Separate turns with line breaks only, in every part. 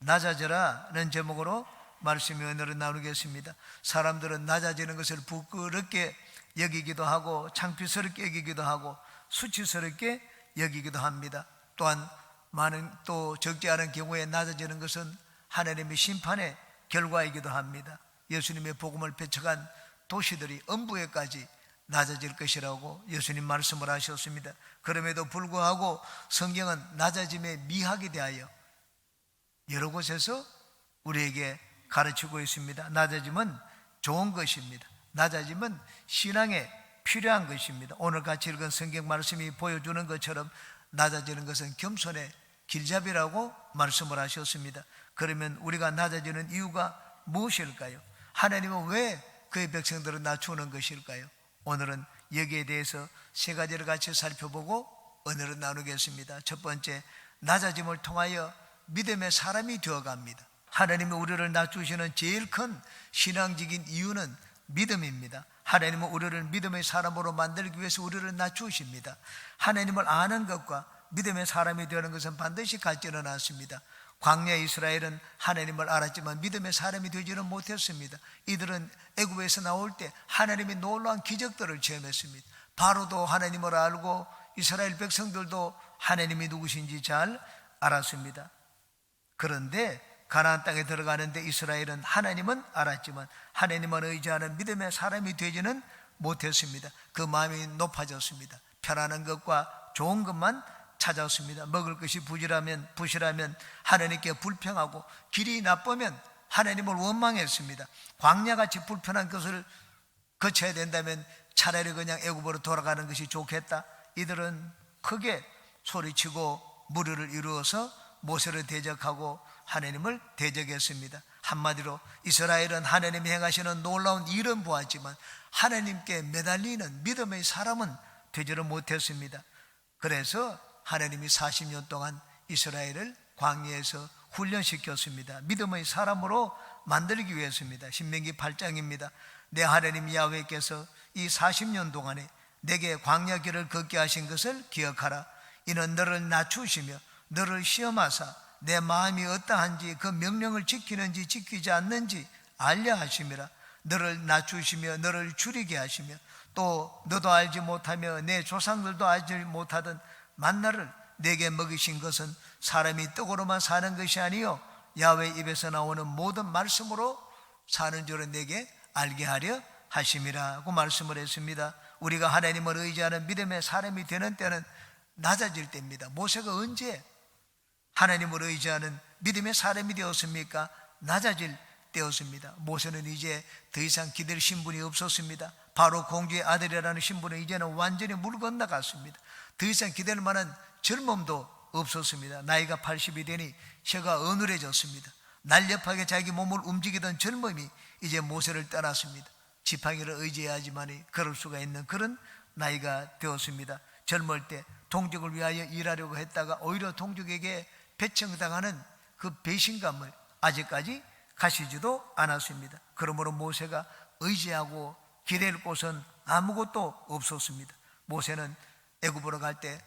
낮아져라는 제목으로 말씀의 은혜를 나누겠습니다. 사람들은 낮아지는 것을 부끄럽게 여기기도 하고 창피스럽게 여기기도 하고 수치스럽게 여기기도 합니다. 또한 많은 또 적지 않은 경우에 낮아지는 것은 하나님의 심판의 결과이기도 합니다. 예수님의 복음을 배척한 도시들이 음부에까지 낮아질 것이라고 예수님 말씀을 하셨습니다. 그럼에도 불구하고 성경은 낮아짐에 미학에 대하여 여러 곳에서 우리에게 가르치고 있습니다. 낮아짐은 좋은 것입니다. 낮아짐은 신앙에 필요한 것입니다. 오늘 같이 읽은 성경 말씀이 보여주는 것처럼 낮아지는 것은 겸손의 길잡이라고 말씀을 하셨습니다. 그러면 우리가 낮아지는 이유가 무엇일까요? 하나님은 왜 그의 백성들을 낮추는 것일까요? 오늘은 여기에 대해서 세 가지를 같이 살펴보고 은혜를 나누겠습니다. 첫 번째, 낮아짐을 통하여 믿음의 사람이 되어갑니다. 하나님이 우리를 낮추시는 제일 큰 신앙적인 이유는 믿음입니다. 하나님은 우리를 믿음의 사람으로 만들기 위해서 우리를 낮추십니다. 하나님을 아는 것과 믿음의 사람이 되는 것은 반드시 같지는 않습니다. 광야 이스라엘은 하나님을 알았지만 믿음의 사람이 되지는 못했습니다. 이들은 애굽에서 나올 때 하나님의 놀라운 기적들을 체험했습니다. 바로도 하나님을 알고 이스라엘 백성들도 하나님이 누구신지 잘 알았습니다. 그런데 가나안 땅에 들어가는데 이스라엘은 하나님은 알았지만 하나님을 의지하는 믿음의 사람이 되지는 못했습니다. 그 마음이 높아졌습니다. 편안한 것과 좋은 것만 찾았습니다. 먹을 것이 부실하면 하나님께 불평하고 길이 나쁘면 하나님을 원망했습니다. 광야같이 불편한 것을 거쳐야 된다면 차라리 그냥 애굽으로 돌아가는 것이 좋겠다. 이들은 크게 소리치고 무리를 이루어서 모세를 대적하고 하나님을 대적했습니다. 한마디로 이스라엘은 하나님이 행하시는 놀라운 일은 보았지만 하나님께 매달리는 믿음의 사람은 되지를 못했습니다. 그래서 하나님이 40년 동안 이스라엘을 광야에서 훈련시켰습니다. 믿음의 사람으로 만들기 위해서입니다. 신명기 8장입니다. 내 하나님 야훼께서 이 40년 동안에 내게 광야 길을 걷게 하신 것을 기억하라. 이는 너를 낮추시며 너를 시험하사 내 마음이 어떠한지 그 명령을 지키는지 지키지 않는지 알려 하심이라. 너를 낮추시며 너를 줄이게 하시며 또 너도 알지 못하며 내 조상들도 알지 못하던 만나를 내게 먹이신 것은 사람이 떡으로만 사는 것이 아니요 야훼 입에서 나오는 모든 말씀으로 사는 줄을 내게 알게 하려 하심이라고 말씀을 했습니다. 우리가 하나님을 의지하는 믿음의 사람이 되는 때는 낮아질 때입니다. 모세가 언제 하나님을 의지하는 믿음의 사람이 되었습니까? 낮아질 때였습니다. 모세는 이제 더 이상 기댈 신분이 없었습니다. 바로 공주의 아들이라는 신분은 이제는 완전히 물 건너갔습니다. 더 이상 기댈 만한 젊음도 없었습니다. 나이가 80이 되니 혀가 어눌해졌습니다. 날렵하게 자기 몸을 움직이던 젊음이 이제 모세를 떠났습니다. 지팡이를 의지해야지만 걸을 수가 있는 그런 나이가 되었습니다. 젊을 때 동족을 위하여 일하려고 했다가 오히려 동족에게 배척당하는 그 배신감을 아직까지 가시지도 않았습니다. 그러므로 모세가 의지하고 기댈 곳은 아무것도 없었습니다. 모세는 애굽으로 갈 때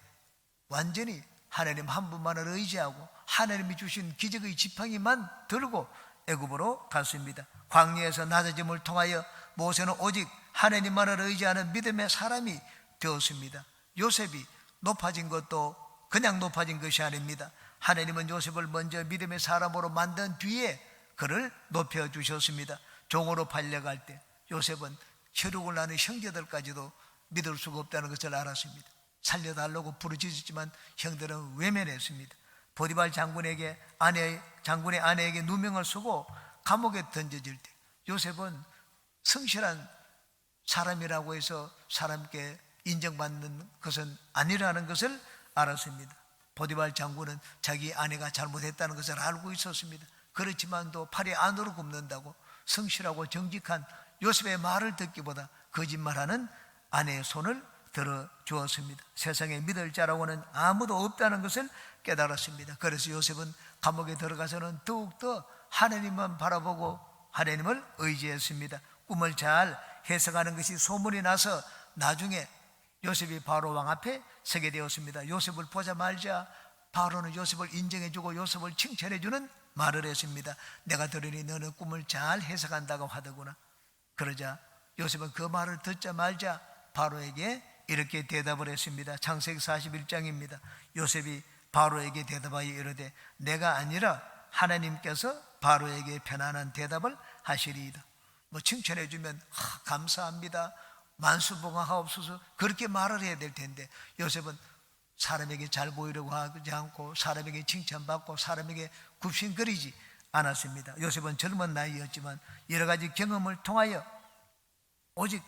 완전히 하나님 한 분만을 의지하고 하나님이 주신 기적의 지팡이만 들고 애굽으로 갔습니다. 광야에서 낮아짐을 통하여 모세는 오직 하나님만을 의지하는 믿음의 사람이 되었습니다. 요셉이 높아진 것도 그냥 높아진 것이 아닙니다. 하나님은 요셉을 먼저 믿음의 사람으로 만든 뒤에 그를 높여주셨습니다. 종으로 팔려갈 때 요셉은 혈육을 나는 형제들까지도 믿을 수가 없다는 것을 알았습니다. 살려달라고 부르짖었지만 형들은 외면했습니다. 보디발 장군의 아내에게 누명을 쓰고 감옥에 던져질 때 요셉은 성실한 사람이라고 해서 사람께 인정받는 것은 아니라는 것을 알았습니다. 보디발 장군은 자기 아내가 잘못했다는 것을 알고 있었습니다. 그렇지만도 팔이 안으로 굽는다고 성실하고 정직한 요셉의 말을 듣기보다 거짓말하는 아내의 손을 들어주었습니다. 세상에 믿을 자라고는 아무도 없다는 것을 깨달았습니다. 그래서 요셉은 감옥에 들어가서는 더욱더 하나님만 바라보고 하나님을 의지했습니다. 꿈을 잘 해석하는 것이 소문이 나서 나중에 요셉이 바로 왕 앞에 서게 되었습니다. 요셉을 보자마자 바로는 요셉을 인정해주고 요셉을 칭찬해주는 말을 했습니다. 내가 들으니 너는 꿈을 잘 해석한다고 하더구나. 그러자 요셉은 그 말을 듣자마자 바로에게 이렇게 대답을 했습니다. 창세기 41장입니다. 요셉이 바로에게 대답하여 이르되 내가 아니라 하나님께서 바로에게 편안한 대답을 하시리이다. 뭐 칭찬해주면 감사합니다, 만수봉하옵소서, 그렇게 말을 해야 될 텐데 요셉은 사람에게 잘 보이려고 하지 않고 사람에게 칭찬받고 사람에게 굽신거리지 않았습니다. 요셉은 젊은 나이였지만 여러 가지 경험을 통하여 오직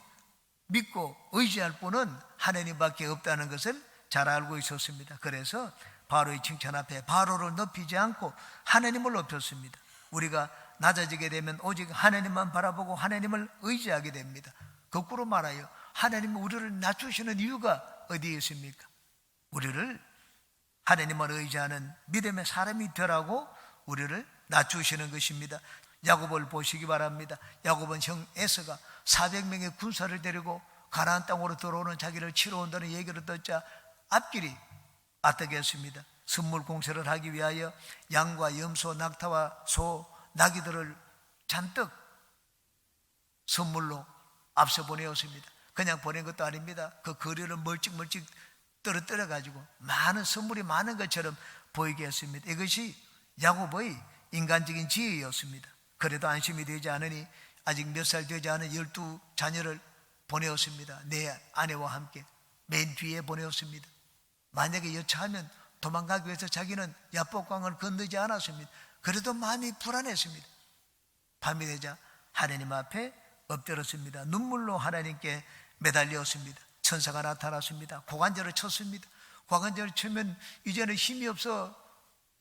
믿고 의지할 분은 하나님밖에 없다는 것을 잘 알고 있었습니다. 그래서 바로의 칭찬 앞에 바로를 높이지 않고 하나님을 높였습니다. 우리가 낮아지게 되면 오직 하나님만 바라보고 하나님을 의지하게 됩니다. 거꾸로 말하여 하나님은 우리를 낮추시는 이유가 어디에 있습니까? 우리를 하나님을 의지하는 믿음의 사람이 되라고 우리를 낮추시는 것입니다. 야곱을 보시기 바랍니다. 야곱은 형 에서가 400명의 군사를 데리고 가나안 땅으로 들어오는 자기를 치러 온다는 얘기를 듣자 앞길이 아득했습니다. 선물 공세를 하기 위하여 양과 염소, 낙타와 소, 나귀들을 잔뜩 선물로 앞서 보내었습니다. 그냥 보낸 것도 아닙니다. 그 거리를 멀찍멀찍 떨어뜨려 가지고 많은 선물이 많은 것처럼 보이게 했습니다. 이것이 야곱의 인간적인 지혜였습니다. 그래도 안심이 되지 않으니 아직 몇 살 되지 않은 12자녀를 보내었습니다. 내 아내와 함께 맨 뒤에 보내었습니다. 만약에 여차하면 도망가기 위해서 자기는 야복강을 건너지 않았습니다. 그래도 마음이 불안했습니다. 밤이 되자 하나님 앞에 엎드렸습니다. 눈물로 하나님께 매달렸습니다. 천사가 나타났습니다. 고관절을 쳤습니다. 고관절을 치면 이제는 힘이 없어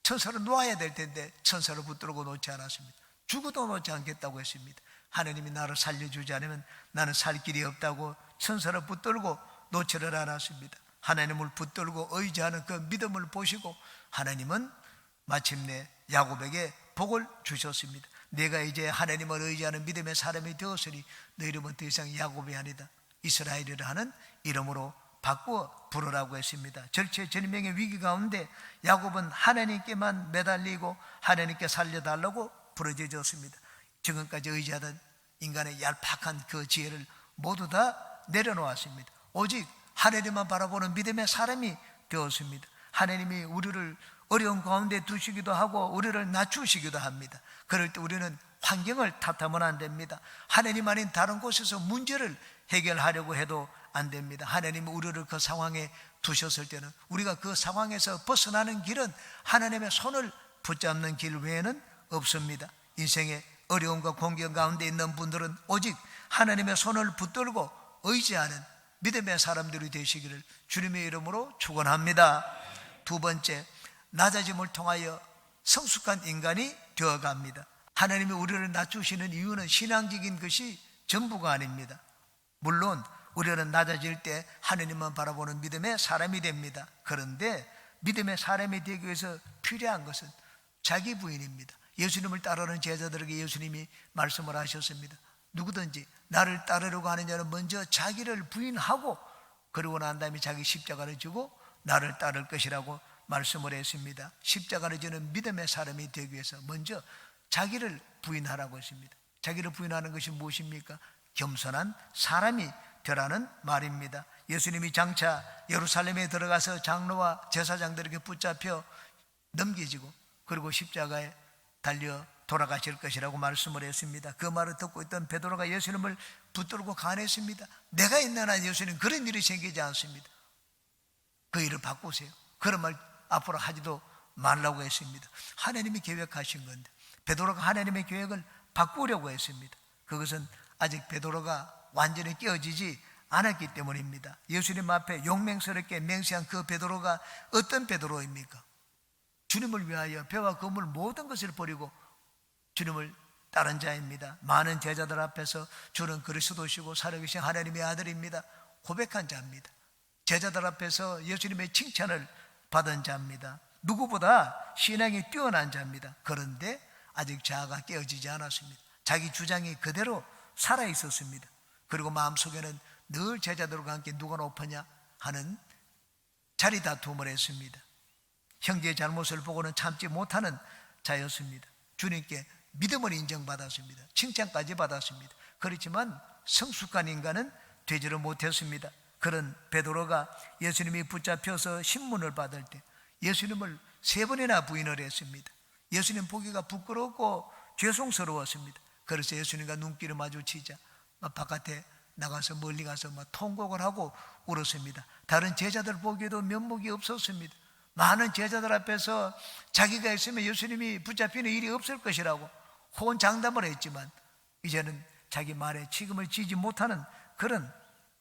천사를 놓아야 될 텐데 천사를 붙들고 놓지 않았습니다. 죽어도 놓지 않겠다고 했습니다. 하나님이 나를 살려주지 않으면 나는 살 길이 없다고 천사를 붙들고 놓지를 않았습니다. 하나님을 붙들고 의지하는 그 믿음을 보시고 하나님은 마침내 야곱에게 복을 주셨습니다. 내가 이제 하나님을 의지하는 믿음의 사람이 되었으니 너 이름은 더 이상 야곱이 아니다, 이스라엘이라 하는 이름으로 바꾸어 부르라고 했습니다. 절체절명의 위기 가운데 야곱은 하나님께만 매달리고 하나님께 살려달라고 부르짖었습니다. 지금까지 의지하던 인간의 얄팍한 그 지혜를 모두 다 내려놓았습니다. 오직 하나님만 바라보는 믿음의 사람이 되었습니다. 하나님이 우리를 어려운 가운데 두시기도 하고 우리를 낮추시기도 합니다. 그럴 때 우리는 환경을 탓하면 안 됩니다. 하나님 아닌 다른 곳에서 문제를 해결하려고 해도 안 됩니다. 하나님이 우리를 그 상황에 두셨을 때는 우리가 그 상황에서 벗어나는 길은 하나님의 손을 붙잡는 길 외에는 없습니다. 인생의 어려움과 공경 가운데 있는 분들은 오직 하나님의 손을 붙들고 의지하는 믿음의 사람들이 되시기를 주님의 이름으로 축원합니다. 두 번째, 낮아짐을 통하여 성숙한 인간이 되어갑니다. 하나님이 우리를 낮추시는 이유는 신앙적인 것이 전부가 아닙니다. 물론 우리는 낮아질 때 하나님만 바라보는 믿음의 사람이 됩니다. 그런데 믿음의 사람이 되기 위해서 필요한 것은 자기 부인입니다. 예수님을 따르는 제자들에게 예수님이 말씀을 하셨습니다. 누구든지 나를 따르려고 하는 자는 먼저 자기를 부인하고 그러고 난 다음에 자기 십자가를 지고 나를 따를 것이라고 말씀을 했습니다. 십자가를 지는 믿음의 사람이 되기 위해서 먼저 자기를 부인하라고 했습니다. 자기를 부인하는 것이 무엇입니까? 겸손한 사람이 되라는 말입니다. 예수님이 장차 예루살렘에 들어가서 장로와 제사장들에게 붙잡혀 넘겨지고 그리고 십자가에 달려 돌아가실 것이라고 말씀을 했습니다. 그 말을 듣고 있던 베드로가 예수님을 붙들고 간했습니다. 내가 있는 한 예수님 그런 일이 생기지 않습니다. 그 일을 바꾸세요. 그런 말 앞으로 하지도 말라고 했습니다. 하나님이 계획하신 건데 베드로가 하나님의 계획을 바꾸려고 했습니다. 그것은 아직 베드로가 완전히 깨어지지 않았기 때문입니다. 예수님 앞에 용맹스럽게 맹세한 그 베드로가 어떤 베드로입니까? 주님을 위하여 배와 검을 모든 것을 버리고 주님을 따른 자입니다. 많은 제자들 앞에서 주는 그리스도시고 살아계신 하나님의 아들입니다 고백한 자입니다. 제자들 앞에서 예수님의 칭찬을 받은 자입니다. 누구보다 신앙이 뛰어난 자입니다. 그런데 아직 자아가 깨어지지 않았습니다. 자기 주장이 그대로 살아있었습니다. 그리고 마음속에는 늘 제자들과 함께 누가 높으냐 하는 자리 다툼을 했습니다. 형제의 잘못을 보고는 참지 못하는 자였습니다. 주님께 믿음을 인정받았습니다. 칭찬까지 받았습니다. 그렇지만 성숙한 인간은 되지를 못했습니다. 그런 베드로가 예수님이 붙잡혀서 신문을 받을 때 예수님을 3번이나 부인을 했습니다. 예수님 보기가 부끄럽고 죄송스러웠습니다. 그래서 예수님과 눈길을 마주치자 바깥에 나가서 멀리 가서 통곡을 하고 울었습니다. 다른 제자들 보기에도 면목이 없었습니다. 많은 제자들 앞에서 자기가 있으면 예수님이 붙잡히는 일이 없을 것이라고 호언장담을 했지만 이제는 자기 말에 책임을 지지 못하는 그런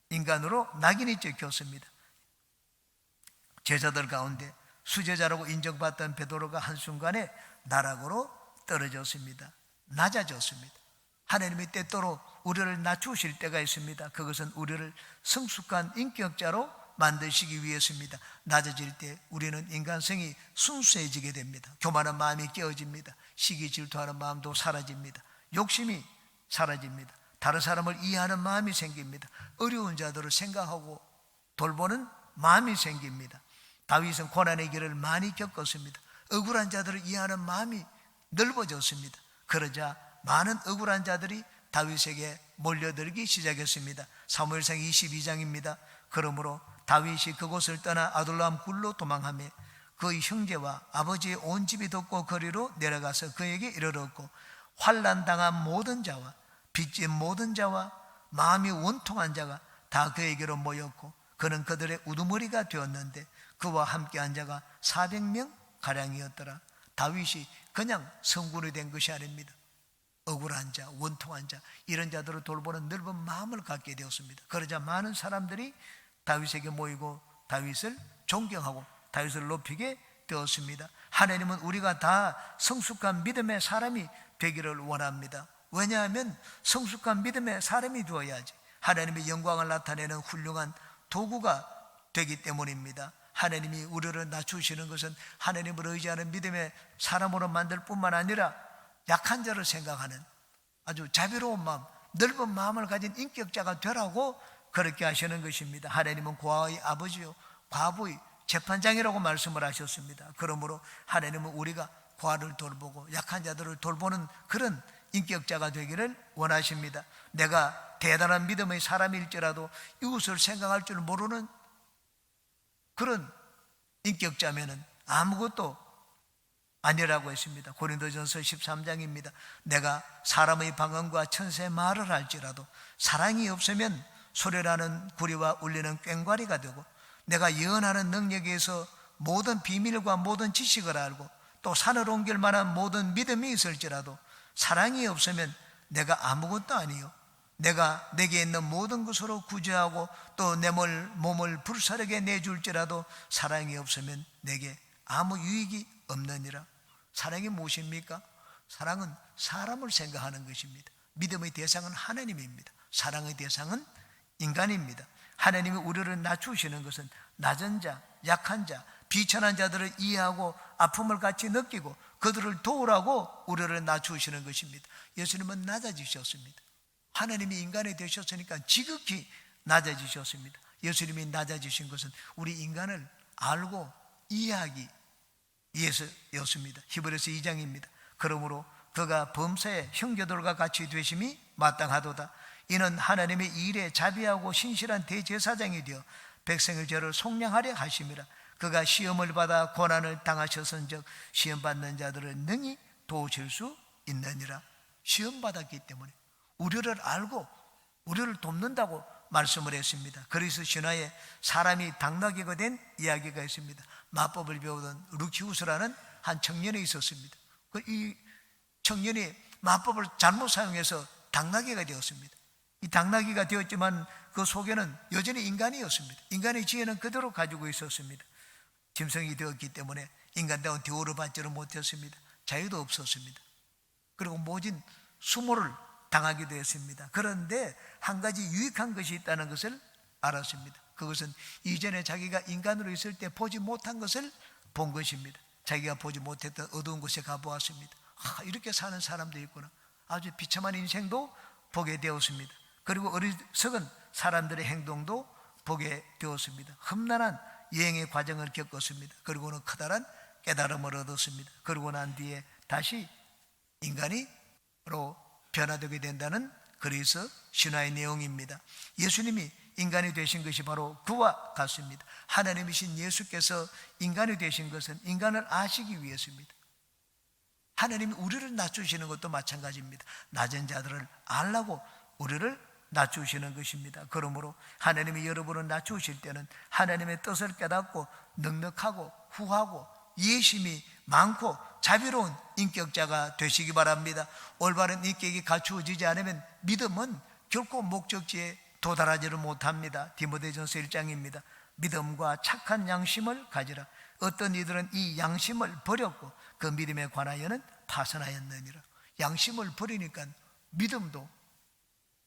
인간으로 낙인이 찍혔습니다. 제자들 가운데 수제자라고 인정받던 베드로가 한순간에 나락으로 떨어졌습니다. 낮아졌습니다. 하나님이 때때로 우리를 낮추실 때가 있습니다. 그것은 우리를 성숙한 인격자로 만드시기 위해서입니다. 낮아질 때 우리는 인간성이 순수해지게 됩니다. 교만한 마음이 깨어집니다. 시기 질투하는 마음도 사라집니다. 욕심이 사라집니다. 다른 사람을 이해하는 마음이 생깁니다. 어려운 자들을 생각하고 돌보는 마음이 생깁니다. 다윗은 고난의 길을 많이 겪었습니다. 억울한 자들을 이해하는 마음이 넓어졌습니다. 그러자 많은 억울한 자들이 다윗에게 몰려들기 시작했습니다. 사무엘상 22장입니다. 그러므로 다윗이 그곳을 떠나 아둘람 굴로 도망하며 그의 형제와 아버지의 온 집이 덮고 거리로 내려가서 그에게 이르렀고 환난당한 모든 자와 빚진 모든 자와 마음이 원통한 자가 다 그에게로 모였고 그는 그들의 우두머리가 되었는데 그와 함께한 자가 400명 가량이었더라. 다윗이 그냥 성군이 된 것이 아닙니다. 억울한 자, 원통한 자, 이런 자들을 돌보는 넓은 마음을 갖게 되었습니다. 그러자 많은 사람들이 다윗에게 모이고 다윗을 존경하고 다윗을 높이게 되었습니다. 하나님은 우리가 다 성숙한 믿음의 사람이 되기를 원합니다. 왜냐하면 성숙한 믿음의 사람이 되어야지 하나님의 영광을 나타내는 훌륭한 도구가 되기 때문입니다. 하나님이 우리를 낮추시는 것은 하나님을 의지하는 믿음의 사람으로 만들 뿐만 아니라 약한 자를 생각하는 아주 자비로운 마음, 넓은 마음을 가진 인격자가 되라고 그렇게 하시는 것입니다. 하나님은 고아의 아버지요 과부의 재판장이라고 말씀을 하셨습니다. 그러므로 하나님은 우리가 고아를 돌보고 약한 자들을 돌보는 그런 인격자가 되기를 원하십니다. 내가 대단한 믿음의 사람일지라도 이웃을 생각할 줄 모르는 그런 인격자면은 아무것도 아니라고 했습니다. 고린도전서 13장입니다. 내가 사람의 방언과 천사의 말을 할지라도 사랑이 없으면 소리나는 구리와 울리는 꽹과리가 되고 내가 예언하는 능력에서 모든 비밀과 모든 지식을 알고 또 산을 옮길 만한 모든 믿음이 있을지라도 사랑이 없으면 내가 아무것도 아니요 내가 내게 있는 모든 것으로 구제하고 또 내 몸을 불사르게 내줄지라도 사랑이 없으면 내게 아무 유익이 없느니라. 사랑이 무엇입니까? 사랑은 사람을 생각하는 것입니다. 믿음의 대상은 하나님입니다. 사랑의 대상은 인간입니다. 하나님이 우리를 낮추시는 것은 낮은 자, 약한 자, 비천한 자들을 이해하고 아픔을 같이 느끼고 그들을 도우라고 우리를 낮추시는 것입니다. 예수님은 낮아지셨습니다. 하나님이 인간이 되셨으니까 지극히 낮아지셨습니다. 예수님이 낮아지신 것은 우리 인간을 알고 이해하기 위해서였습니다. 히브리서 2장입니다. 그러므로 그가 범사의 형제들과 같이 되심이 마땅하도다. 이는 하나님의 일에 자비하고 신실한 대제사장이 되어 백성의 죄를 속량하려 하심이라. 그가 시험을 받아 고난을 당하셨은즉 시험받는 자들을 능히 도우실 수 있느니라. 시험받았기 때문에 우리를 알고 우리를 돕는다고 말씀을 했습니다. 그리스 신화에 사람이 당나귀가 된 이야기가 있습니다. 마법을 배우던 루키우스라는 한 청년이 있었습니다. 이 청년이 마법을 잘못 사용해서 당나귀가 되었습니다. 이 당나귀가 되었지만 그 속에는 여전히 인간이었습니다. 인간의 지혜는 그대로 가지고 있었습니다. 짐승이 되었기 때문에 인간다운 대우를 받지를 못했습니다. 자유도 없었습니다. 그리고 모진 수모를 당하기도 했습니다. 그런데 한 가지 유익한 것이 있다는 것을 알았습니다. 그것은 이전에 자기가 인간으로 있을 때 보지 못한 것을 본 것입니다. 자기가 보지 못했던 어두운 곳에 가보았습니다. 이렇게 사는 사람도 있구나. 아주 비참한 인생도 보게 되었습니다. 그리고 어리석은 사람들의 행동도 보게 되었습니다. 험난한 여행의 과정을 겪었습니다. 그리고는 커다란 깨달음을 얻었습니다. 그러고 난 뒤에 다시 인간이로 변화되게 된다는 그리스 신화의 내용입니다. 예수님이 인간이 되신 것이 바로 그와 같습니다. 하나님이신 예수께서 인간이 되신 것은 인간을 아시기 위해서입니다. 하나님이 우리를 낮추시는 것도 마찬가지입니다. 낮은 자들을 알라고 우리를 낮추시는 것입니다. 그러므로 하나님이 여러분을 낮추실 때는 하나님의 뜻을 깨닫고 넉넉하고 후하고 이해심이 많고 자비로운 인격자가 되시기 바랍니다. 올바른 인격이 갖추어지지 않으면 믿음은 결코 목적지에 도달하지를 못합니다. 디모데전서 1장입니다. 믿음과 착한 양심을 가지라. 어떤 이들은 이 양심을 버렸고 그 믿음에 관하여는 파산하였느니라. 양심을 버리니까 믿음도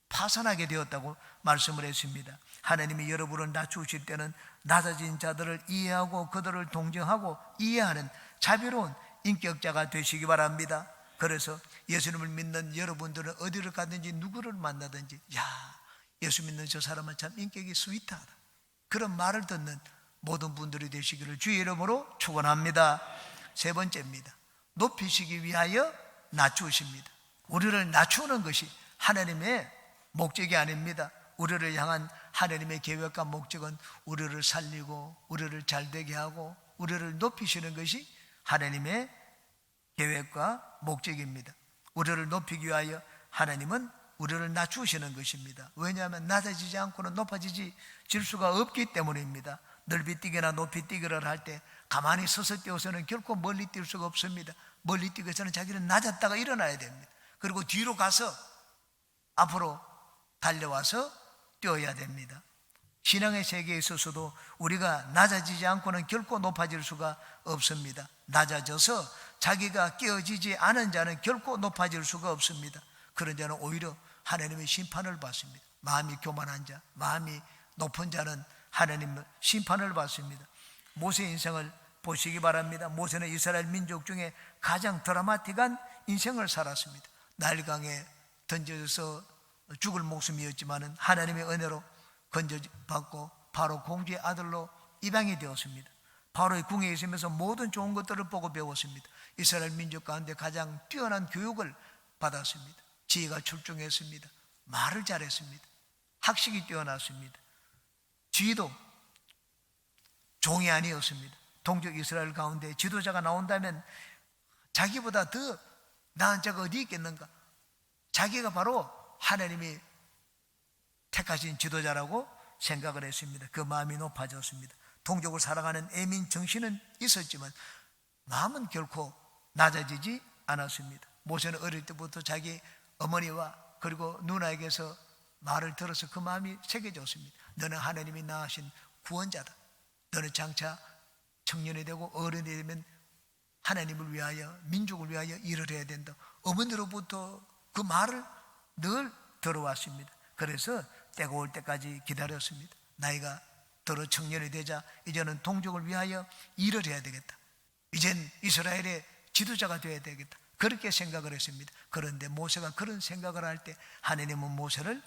파산하게 되었다고 말씀을 했습니다. 하나님이 여러분을 낮추실 때는 낮아진 자들을 이해하고 그들을 동정하고 이해하는 자비로운 인격자가 되시기 바랍니다. 그래서 예수님을 믿는 여러분들은 어디를 가든지 누구를 만나든지 예수 믿는 저 사람은 참 인격이 스윗하다, 그런 말을 듣는 모든 분들이 되시기를 주의 이름으로 축원합니다. 세 번째입니다. 높이시기 위하여 낮추십니다. 우리를 낮추는 것이 하나님의 목적이 아닙니다. 우리를 향한 하나님의 계획과 목적은 우리를 살리고 우리를 잘되게 하고 우리를 높이시는 것이 하나님의 계획과 목적입니다. 우리를 높이기 위하여 하나님은 우리를 낮추시는 것입니다. 왜냐하면 낮아지지 않고는 높아질 수가 없기 때문입니다. 넓이 뛰기나 높이 뛰기를 할 때 가만히 서서 뛰어서는 결코 멀리 뛸 수가 없습니다. 멀리 뛰기 위해서는 자기는 낮았다가 일어나야 됩니다. 그리고 뒤로 가서 앞으로 달려와서 뛰어야 됩니다. 신앙의 세계에 있어서도 우리가 낮아지지 않고는 결코 높아질 수가 없습니다. 낮아져서 자기가 깨어지지 않은 자는 결코 높아질 수가 없습니다. 그런 자는 오히려 하나님의 심판을 받습니다. 마음이 교만한 자, 마음이 높은 자는 하나님의 심판을 받습니다. 모세의 인생을 보시기 바랍니다. 모세는 이스라엘 민족 중에 가장 드라마틱한 인생을 살았습니다. 나일강에 던져져서 죽을 목숨이었지만 하나님의 은혜로 건져받고 바로 공주의 아들로 입양이 되었습니다. 바로의 궁에 있으면서 모든 좋은 것들을 보고 배웠습니다. 이스라엘 민족 가운데 가장 뛰어난 교육을 받았습니다. 지혜가 출중했습니다. 말을 잘했습니다. 학식이 뛰어났습니다. 지혜도 종이 아니었습니다. 동족 이스라엘 가운데 지도자가 나온다면 자기보다 더 나은 자가 어디 있겠는가? 자기가 바로 하나님이 택하신 지도자라고 생각을 했습니다. 그 마음이 높아졌습니다. 동족을 사랑하는 애민 정신은 있었지만 마음은 결코 낮아지지 않았습니다. 모세는 어릴 때부터 자기 어머니와 그리고 누나에게서 말을 들어서 그 마음이 새겨졌습니다. 너는 하나님이 낳으신 구원자다. 너는 장차 청년이 되고 어른이 되면 하나님을 위하여 민족을 위하여 일을 해야 된다. 어머니로부터 그 말을 늘 들어왔습니다. 그래서 때가 올 때까지 기다렸습니다. 나이가 들어 청년이 되자 이제는 동족을 위하여 일을 해야 되겠다. 이젠 이스라엘의 지도자가 되어야 되겠다. 그렇게 생각을 했습니다. 그런데 모세가 그런 생각을 할 때 하나님은 모세를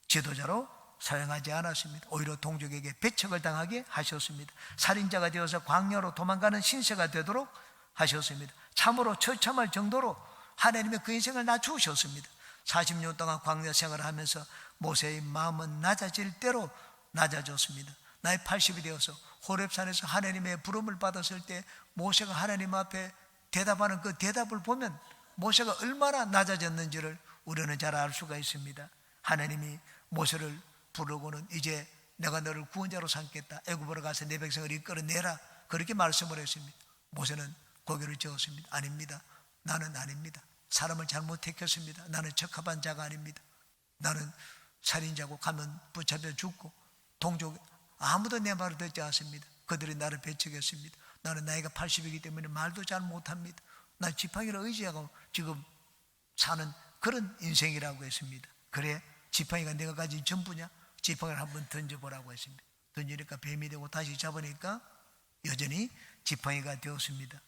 지도자로 사용하지 않았습니다. 오히려 동족에게 배척을 당하게 하셨습니다. 살인자가 되어서 광야로 도망가는 신세가 되도록 하셨습니다. 참으로 처참할 정도로 하나님의 그 인생을 낮추셨습니다. 40년 동안 광야 생활을 하면서 모세의 마음은 낮아질 대로 낮아졌습니다. 나이 80이 되어서 호렙산에서 하나님의 부름을 받았을 때 모세가 하나님 앞에 대답하는 그 대답을 보면 모세가 얼마나 낮아졌는지를 우리는 잘 알 수가 있습니다. 하나님이 모세를 부르고는 이제 내가 너를 구원자로 삼겠다. 애굽으로 가서 내 백성을 이끌어내라. 그렇게 말씀을 했습니다. 모세는 고개를 저었습니다. 아닙니다. 나는 아닙니다. 사람을 잘못 택했습니다. 나는 적합한 자가 아닙니다. 나는 살인자고 가면 붙잡혀 죽고 동족 아무도 내 말을 듣지 않습니다. 그들이 나를 배척했습니다. 나는 나이가 80이기 때문에 말도 잘 못합니다. 난 지팡이를 의지하고 지금 사는 그런 인생이라고 했습니다. 그래? 지팡이가 내가 가진 전부냐? 지팡이를 한번 던져보라고 했습니다. 던지니까 뱀이 되고 다시 잡으니까 여전히 지팡이가 되었습니다.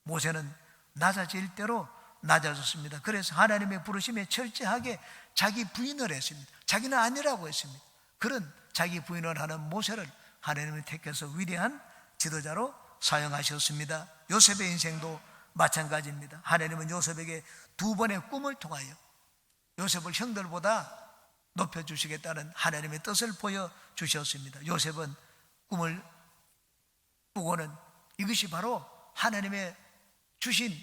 모세는 낮아질 대로 낮아졌습니다. 그래서 하나님의 부르심에 철저하게 자기 부인을 했습니다. 자기는 아니라고 했습니다. 그런 자기 부인을 하는 모세를 하나님이 택해서 위대한 지도자로 사용하셨습니다. 요셉의 인생도 마찬가지입니다. 하나님은 요셉에게 두 번의 꿈을 통하여 요셉을 형들보다 높여주시겠다는 하나님의 뜻을 보여주셨습니다. 요셉은 꿈을 꾸고는 이것이 바로 하나님의 주신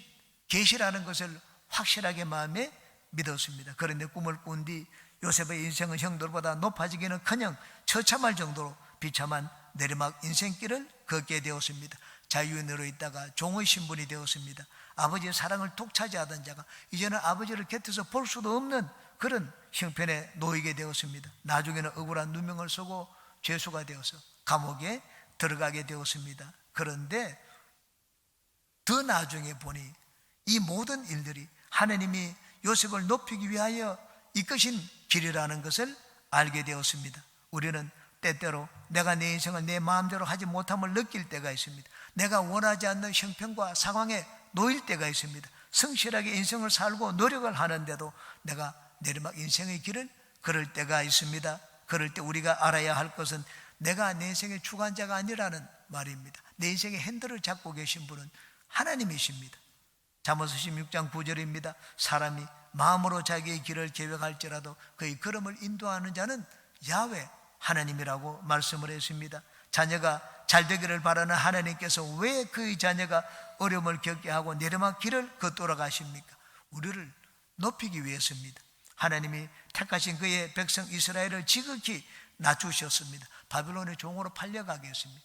계시라는 것을 확실하게 마음에 믿었습니다. 그런데 꿈을 꾼 뒤 요셉의 인생은 형들보다 높아지기는커녕 처참할 정도로 비참한 내리막 인생길을 걷게 되었습니다. 자유인으로 있다가 종의 신분이 되었습니다. 아버지의 사랑을 독차지하던 자가 이제는 아버지를 곁에서 볼 수도 없는 그런 형편에 놓이게 되었습니다. 나중에는 억울한 누명을 쓰고 죄수가 되어서 감옥에 들어가게 되었습니다. 그런데 더 나중에 보니 이 모든 일들이 하나님이 요셉을 높이기 위하여 이끄신 길이라는 것을 알게 되었습니다. 우리는 때때로 내가 내 인생을 내 마음대로 하지 못함을 느낄 때가 있습니다. 내가 원하지 않는 형편과 상황에 놓일 때가 있습니다. 성실하게 인생을 살고 노력을 하는데도 내가 내리막 인생의 길을 걸을 때가 있습니다. 그럴 때 우리가 알아야 할 것은 내가 내 인생의 주관자가 아니라는 말입니다. 내 인생의 핸들을 잡고 계신 분은 하나님이십니다. 잠언서 16장 9절입니다. 사람이 마음으로 자기의 길을 계획할지라도 그의 걸음을 인도하는 자는 야훼 하나님이라고 말씀을 했습니다. 자녀가 잘 되기를 바라는 하나님께서 왜 그의 자녀가 어려움을 겪게 하고 내리막 길을 걷돌아 가십니까? 우리를 높이기 위해서입니다. 하나님이 택하신 그의 백성 이스라엘을 지극히 낮추셨습니다. 바벨론의 종으로 팔려가게 했습니다.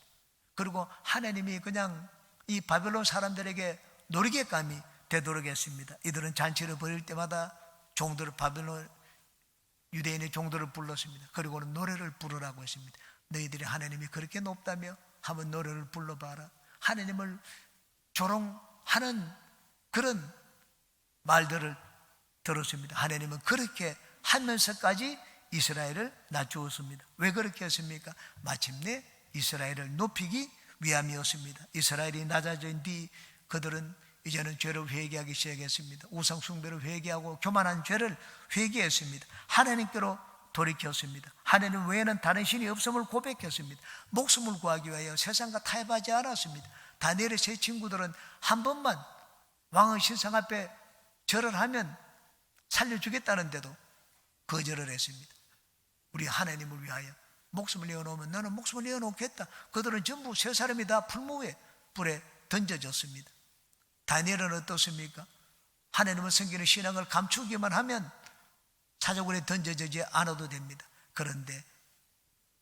그리고 하나님이 그냥 이 바벨론 사람들에게 놀이개감이 되도록 했습니다. 이들은 잔치를 벌일 때마다 종들을 바벨론 유대인의 종들을 불렀습니다. 그리고는 노래를 부르라고 했습니다. 너희들이 하나님이 그렇게 높다며 한번 노래를 불러봐라. 하나님을 조롱하는 그런 말들을 들었습니다. 하나님은 그렇게 하면서까지 이스라엘을 낮추었습니다. 왜 그렇게 했습니까? 마침내 이스라엘을 높이기 위함이었습니다. 이스라엘이 낮아진 뒤 그들은 이제는 죄를 회개하기 시작했습니다. 우상 숭배를 회개하고 교만한 죄를 회개했습니다. 하나님께로 돌이켰습니다. 하나님 외에는 다른 신이 없음을 고백했습니다. 목숨을 구하기 위하여 세상과 타협하지 않았습니다. 다니엘의 세 친구들은 한 번만 왕의 신상 앞에 절을 하면 살려주겠다는데도 거절을 했습니다. 우리 하나님을 위하여 목숨을 내어놓으면 나는 목숨을 내어놓겠다. 그들은 전부 세 사람이 다 풀무에 불에 던져졌습니다. 다니엘은 어떻습니까? 하나님을 섬기는 신앙을 감추기만 하면 사자굴에 던져지지 않아도 됩니다. 그런데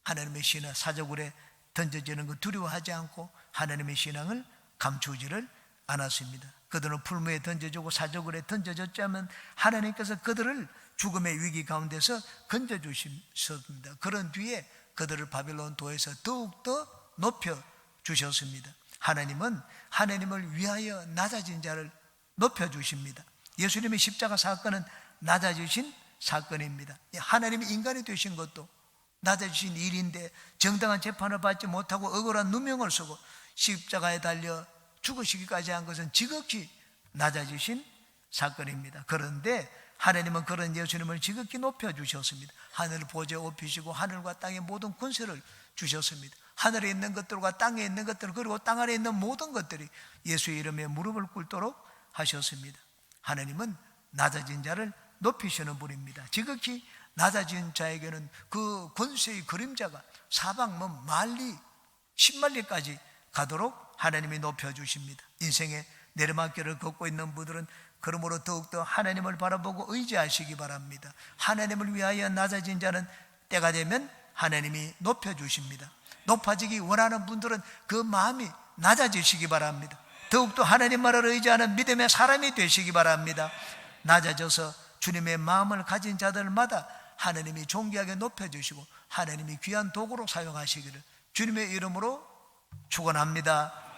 하나님의 신앙, 사자굴에 던져지는 것 두려워하지 않고 하나님의 신앙을 감추지를 않았습니다. 그들은 풀무에 던져주고 사자굴에 던져졌자면 하나님께서 그들을 죽음의 위기 가운데서 건져주셨습니다. 그런 뒤에 그들을 바벨론 도에서 더욱더 높여주셨습니다. 하나님은 하나님을 위하여 낮아진 자를 높여주십니다. 예수님의 십자가 사건은 낮아지신 사건입니다. 하나님이 인간이 되신 것도 낮아지신 일인데 정당한 재판을 받지 못하고 억울한 누명을 쓰고 십자가에 달려 죽으시기까지 한 것은 지극히 낮아지신 사건입니다. 그런데 하나님은 그런 예수님을 지극히 높여주셨습니다. 하늘 보좌에 업히시고 하늘과 땅의 모든 권세를 주셨습니다. 하늘에 있는 것들과 땅에 있는 것들 그리고 땅 아래에 있는 모든 것들이 예수의 이름에 무릎을 꿇도록 하셨습니다. 하나님은 낮아진 자를 높이시는 분입니다. 지극히 낮아진 자에게는 그 권세의 그림자가 사방 먼 만리 10만리까지 가도록 하나님이 높여주십니다. 인생의 내리막길을 걷고 있는 분들은 그러므로 더욱더 하나님을 바라보고 의지하시기 바랍니다. 하나님을 위하여 낮아진 자는 때가 되면 하나님이 높여주십니다. 높아지기 원하는 분들은 그 마음이 낮아지시기 바랍니다. 더욱더 하나님 말을 의지하는 믿음의 사람이 되시기 바랍니다. 낮아져서 주님의 마음을 가진 자들마다 하나님이 존귀하게 높여주시고 하나님이 귀한 도구로 사용하시기를 주님의 이름으로 축원합니다.